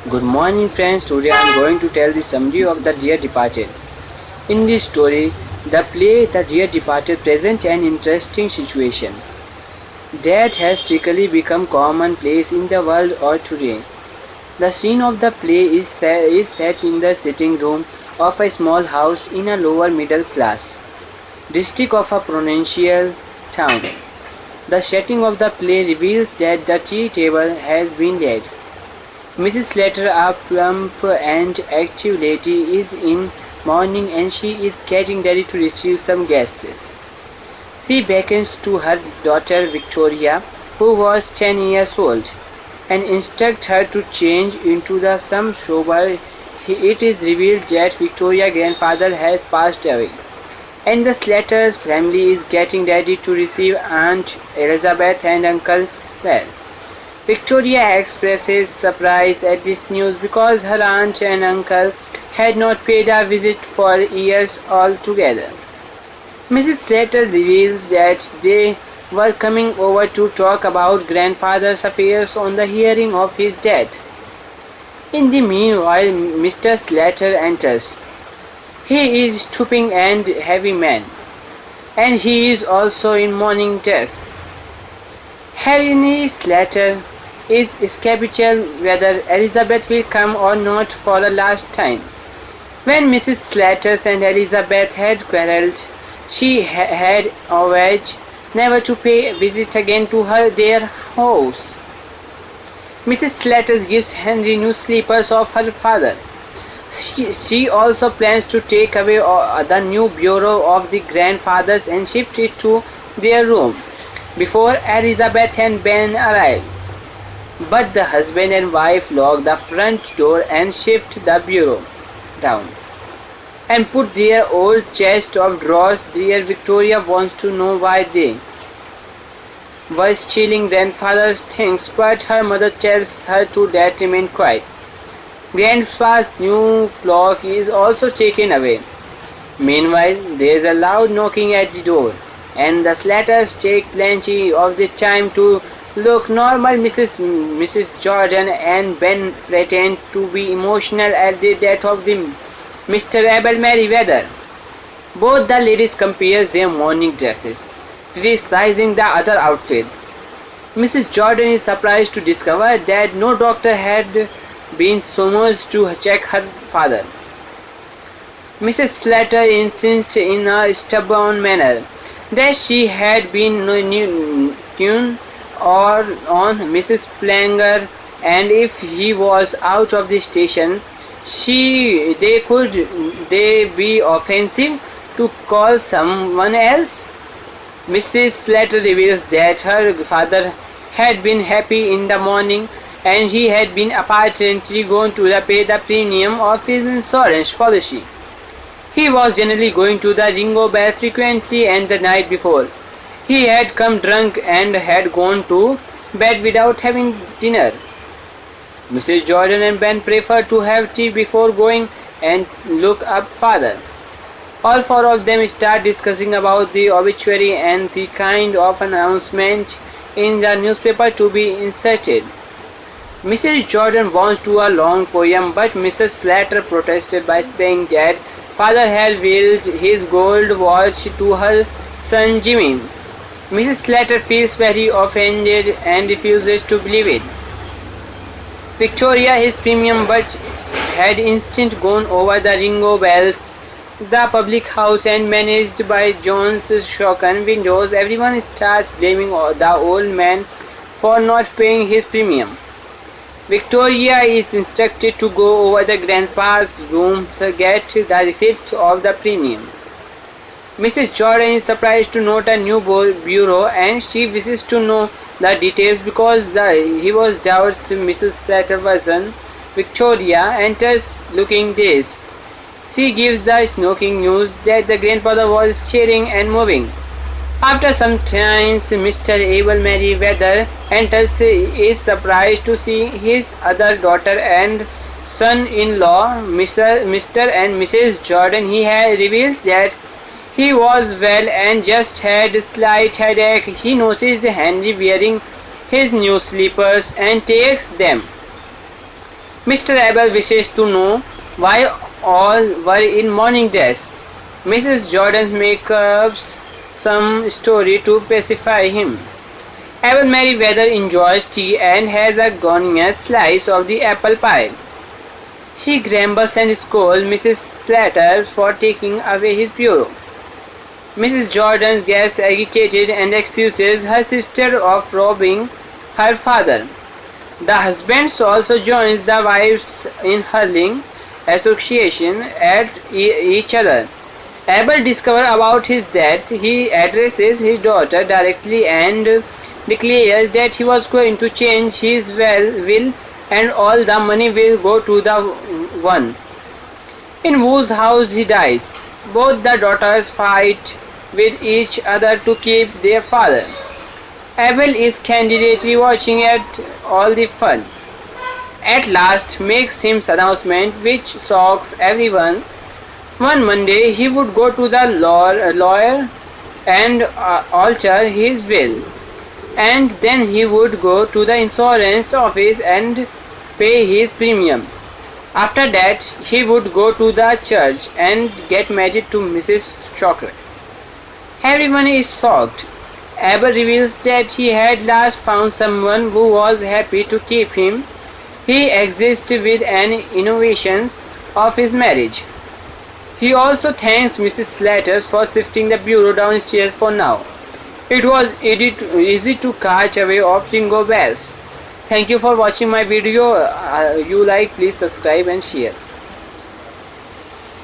Good morning friends, today I am going to tell the summary of The Dear Departed. In this story, the play The Dear Departed presents an interesting situation that has strictly become commonplace in the world of today. The scene of the play is set in the sitting room of a small house in a lower middle class district of a provincial town. The setting of the play reveals that the tea table has been laid. Mrs. Slater, a plump and active lady, is in mourning and she is getting ready to receive some guests. She beckons to her daughter Victoria, who was 10 years old, and instructs her to change into some sober. It is revealed that Victoria's grandfather has passed away, and the Slater family is getting ready to receive Aunt Elizabeth and Uncle Well. Victoria expresses surprise at this news because her aunt and uncle had not paid a visit for years altogether. Mrs. Slater reveals that they were coming over to talk about grandfather's affairs on the hearing of his death. In the meanwhile, Mr. Slater enters. He is stooping and heavy man, and he is also in mourning dress. Henry Slater is skeptical whether Elizabeth will come or not for the last time. When Mrs. Slater and Elizabeth had quarrelled, she had vowed never to pay a visit again to their house. Mrs. Slater gives Henry new slippers of her father. She also plans to take away the new bureau of the grandfathers and shift it to their room before Elizabeth and Ben arrive. But the husband and wife lock the front door and shift the bureau down and put their old chest of drawers there. Victoria wants to know why they were stealing grandfather's things, but her mother tells her to let remain quiet. Grandpa's new clock is also taken away. Meanwhile, there is a loud knocking at the door, and the Slaters take plenty of the time to look normal. Mrs. Jordan and Ben pretend to be emotional at the death of Mr. Abel Merriweather. Both the ladies compare their mourning dresses, criticizing the other outfit. Mrs. Jordan is surprised to discover that no doctor had been summoned to check her father. Mrs. Slater insists in a stubborn manner that she had been tuned or on Mrs. Planger, and if he was out of the station, they be offensive to call someone else. Mrs. Slater reveals that her father had been happy in the morning, and he had been apparently going to pay the premium of his insurance policy. He was generally going to the Ringo Bell frequently, and the night before he had come drunk and had gone to bed without having dinner. Mrs. Jordan and Ben prefer to have tea before going and look up father. All four of them start discussing about the obituary and the kind of announcement in the newspaper to be inserted. Mrs. Jordan wants to a long poem, but Mrs. Slater protested by saying that father had willed his gold watch to her son Jimmy. Mrs. Slater feels very offended and refuses to believe it. Victoria his premium, but had instant gone over the Ringo Bells, the public house, and managed by John's shotgun windows. Everyone starts blaming the old man for not paying his premium. Victoria is instructed to go over the grandpa's room to get the receipt of the premium. Mrs. Jordan is surprised to note a new bureau, and she wishes to know the details because he was doubts Mrs. Slater's version. Victoria enters looking dazed. She gives the shocking news that the grandfather was stirring and moving. After some time, Mr. Abel Merriweather enters. He is surprised to see his other daughter and son-in-law, Mr. and Mrs. Jordan. He reveals that he was well and just had a slight headache. He noticed Henry wearing his new slippers and takes them. Mr. Abel wishes to know why all were in morning dress. Mrs. Jordan makes up some story to pacify him. Abel Merriweather enjoys tea and has a gorgeous slice of the apple pie. She grumbles and scolds Mrs. Slater for taking away his bureau. Mrs. Jordan gets agitated and accuses her sister of robbing her father. The husbands also joins the wives in hurling association at each other. Abel discovers about his death. He addresses his daughter directly and declares that he was going to change his will and all the money will go to the one in whose house he dies. Both the daughters fight with each other to keep their father. Abel is candidly watching at all the fun. At last makes his announcement which shocks everyone. One Monday he would go to the lawyer and alter his will, and then he would go to the insurance office and pay his premium. After that he would go to the church and get married to Mrs. Chocolate. Everyone is shocked. Abel reveals that he had last found someone who was happy to keep him. He exists with an innovation of his marriage. He also thanks Mrs. Slater for shifting the bureau downstairs for now. It was easy to catch away of Ringo bells. Thank you for watching my video. You like, please subscribe and share.